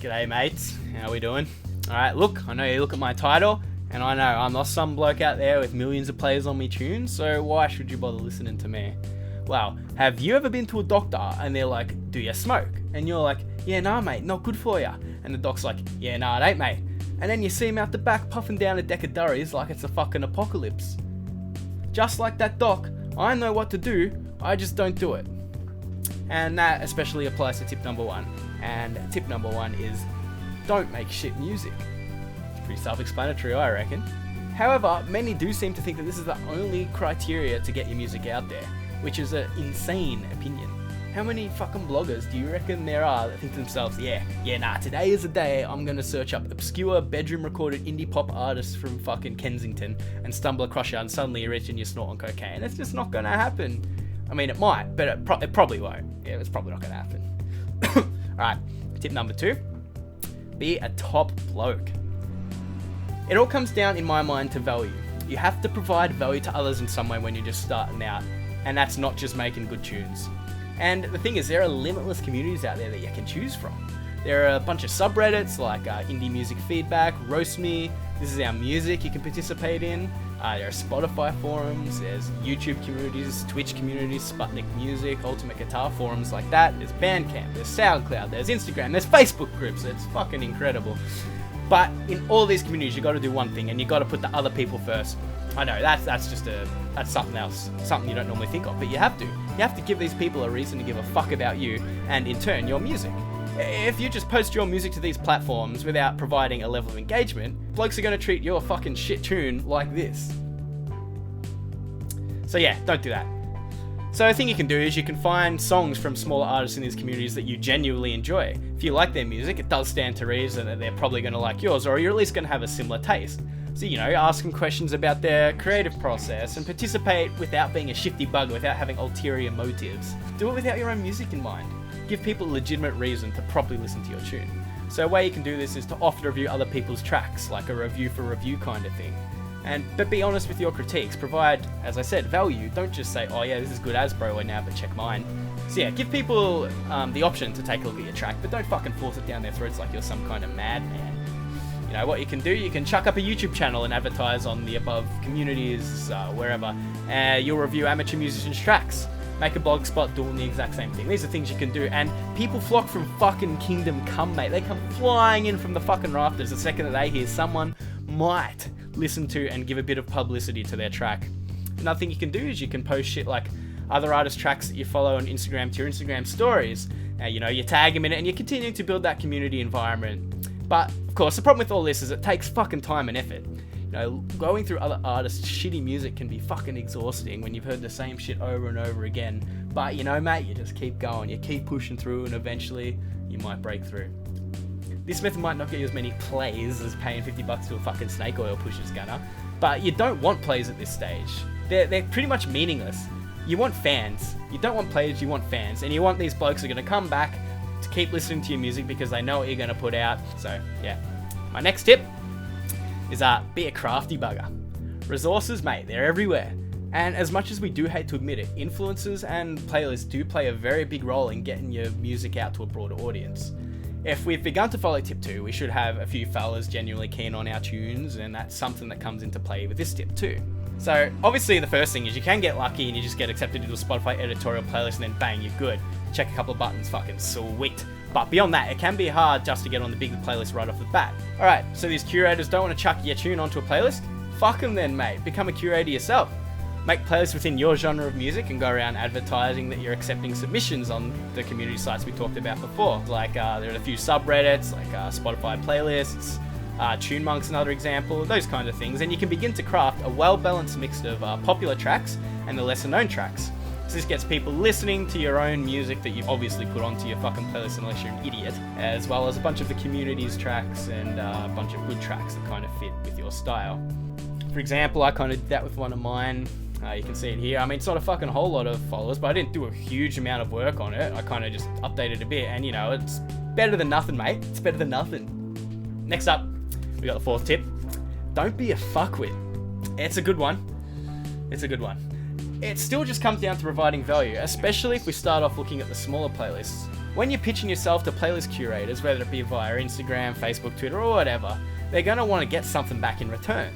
G'day mates, how we doing? Alright, look, I know you look at my title, and I know I'm not some bloke out there with millions of plays on me tunes, so why should you bother listening to me? Well, have you ever been to a doctor and they're like, do you smoke? And you're like, yeah, nah mate, not good for ya. And the doc's like, yeah, nah, it ain't mate. And then you see him out the back puffing down a deck of durries like it's a fucking apocalypse. Just like that doc, I know what to do, I just don't do it. And that especially applies to tip number 1. And tip number 1 is, don't make shit music. It's pretty self-explanatory, I reckon. However, many do seem to think that this is the only criteria to get your music out there, which is an insane opinion. How many fucking bloggers do you reckon there are that think to themselves, nah, today is the day I'm gonna search up obscure bedroom recorded indie pop artists from fucking Kensington and stumble across you and suddenly you're rich and you're snorting cocaine. It's just not gonna happen. I mean, it might, but it probably won't. Yeah, it's probably not gonna happen. Alright, tip number 2. Be a top bloke. It all comes down, in my mind, to value. You have to provide value to others in some way when you're just starting out, and that's not just making good tunes. And the thing is, there are limitless communities out there that you can choose from. There are a bunch of subreddits like Indie Music Feedback, Roast Me, This Is Our Music you can participate in. There are Spotify forums, there's YouTube communities, Twitch communities, Sputnik Music, Ultimate Guitar forums like that. There's Bandcamp, there's SoundCloud, there's Instagram, there's Facebook groups. It's fucking incredible. But in all these communities, you got to do one thing, and you got to put the other people first. I know that's something else, something you don't normally think of, but you have to. You have to give these people a reason to give a fuck about you, and in turn, your music. If you just post your music to these platforms without providing a level of engagement, blokes are going to treat your fucking shit tune like this. So yeah, don't do that. So a thing you can do is you can find songs from smaller artists in these communities that you genuinely enjoy. If you like their music, it does stand to reason that they're probably going to like yours, or you're at least going to have a similar taste. So, ask them questions about their creative process and participate without being a shifty bug, without having ulterior motives. Do it without your own music in mind. Give people a legitimate reason to properly listen to your tune. So a way you can do this is to often review other people's tracks, like a review for review kind of thing. But be honest with your critiques. Provide, as I said, value. Don't just say, oh yeah, this is good as bro now, but check mine. So yeah, give people the option to take a look at your track, but don't fucking force it down their throats like you're some kind of madman. What you can do, you can chuck up a YouTube channel and advertise on the above communities, wherever. You'll review amateur musicians' tracks. Make a blog spot doing the exact same thing. These are things you can do, and people flock from fucking Kingdom Come, mate. They come flying in from the fucking rafters the second that they hear someone might listen to and give a bit of publicity to their track. Another thing you can do is you can post shit like other artists' tracks that you follow on Instagram to your Instagram stories. You tag them in it, and you're continuing to build that community environment. But, of course, the problem with all this is it takes fucking time and effort. Going through other artists' shitty music can be fucking exhausting when you've heard the same shit over and over again. But, mate, you just keep going. You keep pushing through, and eventually you might break through. This method might not get you as many plays as paying $50 to a fucking snake oil pusher's gonna, but you don't want plays at this stage. They're pretty much meaningless. You want fans. You don't want plays, you want fans. And you want these blokes who are going to come back to keep listening to your music because they know what you're going to put out. So, yeah. My next tip is be a crafty bugger. Resources, mate, they're everywhere. And as much as we do hate to admit it, influencers and playlists do play a very big role in getting your music out to a broader audience. If we've begun to follow tip 2, we should have a few fellas genuinely keen on our tunes, and that's something that comes into play with this tip too. So obviously the first thing is you can get lucky and you just get accepted into a Spotify editorial playlist and then bang, you're good. Check a couple of buttons, fucking sweet. But beyond that, it can be hard just to get on the big playlist right off the bat. Alright, so these curators don't want to chuck your tune onto a playlist? Fuck them then, mate. Become a curator yourself. Make playlists within your genre of music and go around advertising that you're accepting submissions on the community sites we talked about before. Like there are a few subreddits, like Spotify playlists, Tune Monk's another example, those kind of things. And you can begin to craft a well-balanced mix of popular tracks and the lesser-known tracks. So this gets people listening to your own music that you've obviously put onto your fucking playlist unless you're an idiot, as well as a bunch of the community's tracks and a bunch of good tracks that kind of fit with your style. For example, I kind of did that with one of mine. You can see it here. I mean, it's not a fucking whole lot of followers, but I didn't do a huge amount of work on it. I kind of just updated a bit, and it's better than nothing, mate. It's better than nothing. Next up, we got the 4th tip. Don't be a fuckwit. It's a good one. It still just comes down to providing value, especially if we start off looking at the smaller playlists. when you're pitching yourself to playlist curators, whether it be via Instagram, Facebook, Twitter, or whatever, they're going to want to get something back in return.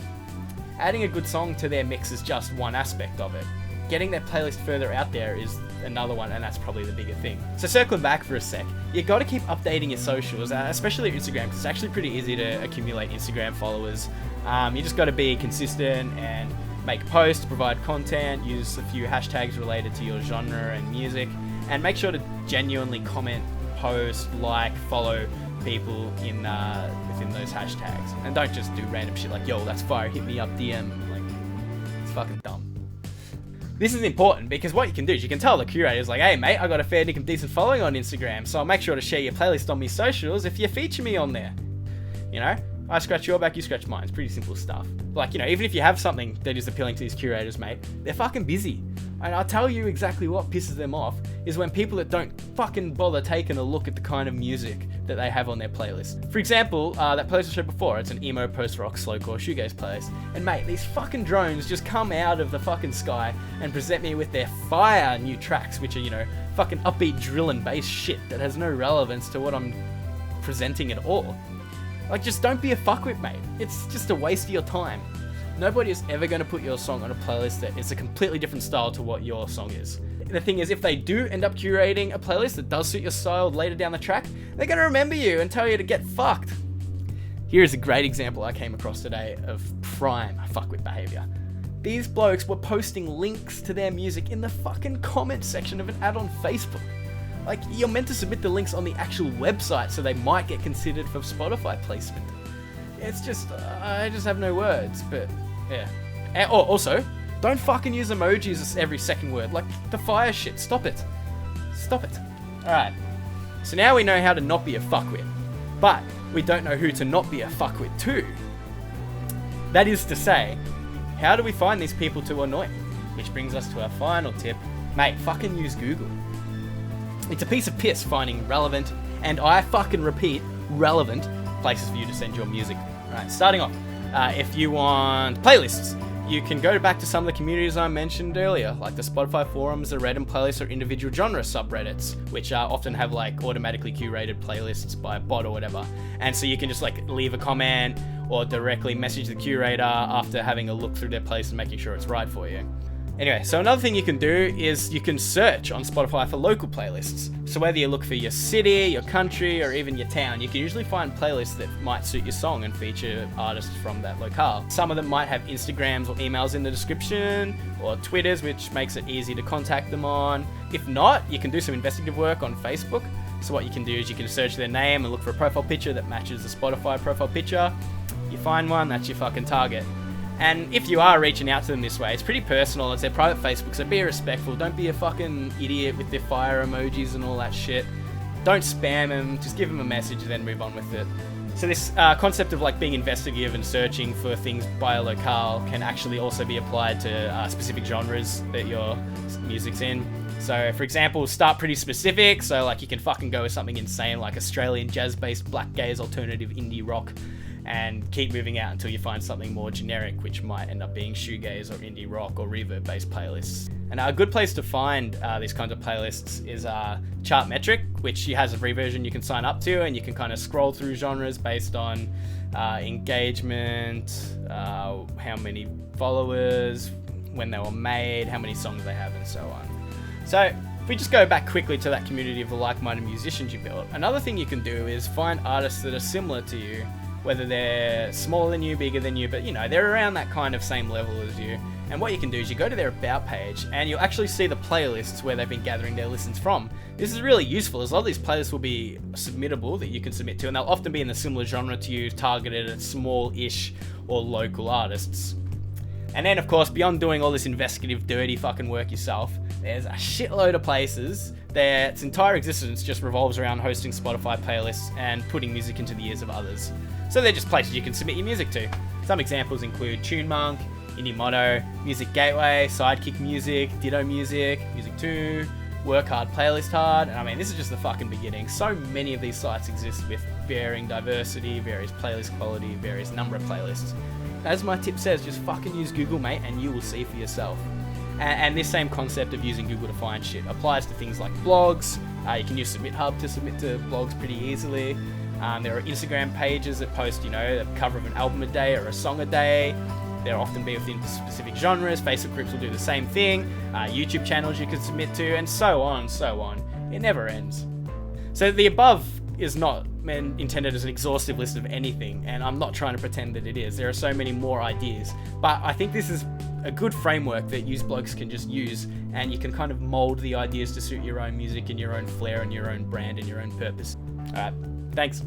Adding a good song to their mix is just one aspect of it. Getting their playlist further out there is another one, and that's probably the bigger thing. So circling back for a sec, you got to keep updating your socials, especially Instagram, because it's actually pretty easy to accumulate Instagram followers. You just got to be consistent and make posts, provide content, use a few hashtags related to your genre and music, and make sure to genuinely comment, post, like, follow people in within those hashtags. And don't just do random shit like, yo, that's fire, hit me up, DM. Like, it's fucking dumb. This is important because what you can do is you can tell the curators, like, hey mate, I got a fair dinkum decent following on Instagram, so I'll make sure to share your playlist on my socials if you feature me on there. You know, I scratch your back, you scratch mine. It's pretty simple stuff. Like, you know, even if you have something that is appealing to these curators, mate, they're fucking busy. And I'll tell you exactly what pisses them off is when people that don't fucking bother taking a look at the kind of music that they have on their playlist. For example, that playlist I showed before, it's an emo, post-rock, slowcore, shoegaze playlist. And mate, these fucking drones just come out of the fucking sky and present me with their fire new tracks, which are, you know, fucking upbeat drill and bass shit that has no relevance to what I'm presenting at all. Like, just don't be a fuckwit, mate. It's just a waste of your time. Nobody is ever going to put your song on a playlist that is a completely different style to what your song is. The thing is, if they do end up curating a playlist that does suit your style later down the track, they're going to remember you and tell you to get fucked. Here's a great example I came across today of prime fuckwit behavior. These blokes were posting links to their music in the fucking comment section of an ad on Facebook. Like, you're meant to submit the links on the actual website so they might get considered for Spotify placement. It's just, I just have no words, but yeah. And, also, don't fucking use emojis as every second word. Like, the fire shit. Stop it. Stop it. Alright. So now we know how to not be a fuckwit. But we don't know who to not be a fuckwit to. That is to say, how do we find these people to annoy? Which brings us to our final tip. Mate, fucking use Google. It's a piece of piss finding relevant, and I fucking repeat, relevant places for you to send your music. Alright, starting off, if you want playlists, you can go back to some of the communities I mentioned earlier, like the Spotify forums, the Reddit playlists, or individual genre subreddits, which often have like automatically curated playlists by a bot or whatever. And so you can just like leave a comment or directly message the curator after having a look through their playlist and making sure it's right for you. Anyway, so another thing you can do is you can search on Spotify for local playlists. So whether you look for your city, your country, or even your town, you can usually find playlists that might suit your song and feature artists from that locale. Some of them might have Instagrams or emails in the description, or Twitters, which makes it easy to contact them on. If not, you can do some investigative work on Facebook. So what you can do is you can search their name and look for a profile picture that matches the Spotify profile picture. You find one, that's your fucking target. And if you are reaching out to them this way, it's pretty personal. It's their private Facebook, so be respectful. Don't be a fucking idiot with their fire emojis and all that shit. Don't spam them. Just give them a message and then move on with it. So this concept of like being investigative and searching for things by a locale can actually also be applied to specific genres that your music's in. So for example, start pretty specific. So like you can fucking go with something insane like Australian jazz-based black gaze alternative indie rock, and keep moving out until you find something more generic, which might end up being shoegaze or indie rock or reverb-based playlists. And a good place to find these kinds of playlists is Chartmetric, which has a free version you can sign up to, and you can kind of scroll through genres based on engagement, how many followers, when they were made, how many songs they have, and so on. So if we just go back quickly to that community of the like-minded musicians you built, another thing you can do is find artists that are similar to you, whether they're smaller than you, bigger than you, but you know, they're around that kind of same level as you. And what you can do is you go to their About page and you'll actually see the playlists where they've been gathering their listens from. This is really useful as a lot of these playlists will be submittable that you can submit to, and they'll often be in a similar genre to you, targeted at small-ish or local artists. And then, of course, beyond doing all this investigative, dirty fucking work yourself, there's a shitload of places that its entire existence just revolves around hosting Spotify playlists and putting music into the ears of others. So they're just places you can submit your music to. Some examples include TuneMonk, IndieMotto, Music Gateway, Sidekick Music, Ditto Music, Music2, Work Hard, Playlist Hard, and I mean, this is just the fucking beginning. So many of these sites exist with varying diversity, various playlist quality, various number of playlists. As my tip says, just fucking use Google, mate, and you will see for yourself. And this same concept of using Google to find shit applies to things like blogs, You can use Submit Hub to submit to blogs pretty easily. There are Instagram pages that post, a cover of an album a day or a song a day. They'll often be within specific genres. Facebook groups will do the same thing. YouTube channels you can submit to, and so on, so on. It never ends. So the above is not intended as an exhaustive list of anything, and I'm not trying to pretend that it is. There are so many more ideas, but I think this is a good framework that used blogs can just use, and you can kind of mold the ideas to suit your own music and your own flair and your own brand and your own purpose. Alright, thanks.